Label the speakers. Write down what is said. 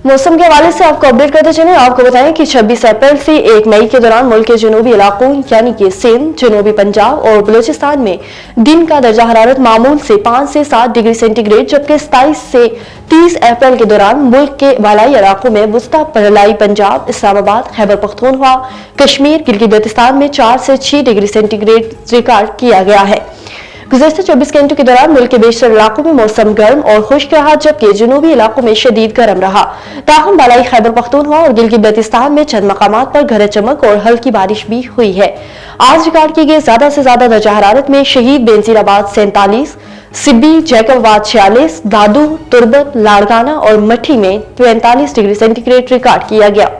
Speaker 1: मौसम के हवाले से आपको अपडेट करते चलें। आपको बताएं कि 26 अप्रैल से 1 मई के दौरान मुल्क के जनूबी इलाकों यानी कि सिंध, जनूबी पंजाब और बलूचिस्तान में दिन का दर्जा हरारत मामूल से 5 से 7 डिग्री सेंटीग्रेड, जबकि 27 से 30 अप्रैल के दौरान मुल्क के बालाई इलाकों में वस्ता परलाई पंजाब, इस्लामाबाद, खैबर पख्तूनख्वा, कश्मीर, गिलगित बल्तिस्तान में 4 से 6 डिग्री सेंटीग्रेड रिकॉर्ड किया गया है। गुज़श्ता 24 घंटों के दौरान मुल्क के बेशतर इलाकों में मौसम गर्म और खुश्क रहा, जबकि जनूबी इलाकों में शदीद गर्म रहा। ताहम बालाई खैबर पख्तूनख्वा और गिलगित बल्तिस्तान में चंद मकामात पर गरज चमक और हल्की बारिश भी हुई है। आज रिकॉर्ड की गई ज्यादा से ज्यादा दर्जा हरारत में शहीद बेनजीराबाद 47, सिब्बी जैकबाबाद 46, दादू, तुरबत, लाड़काना और मठी में 45 डिग्री सेंटीग्रेड रिकॉर्ड किया गया।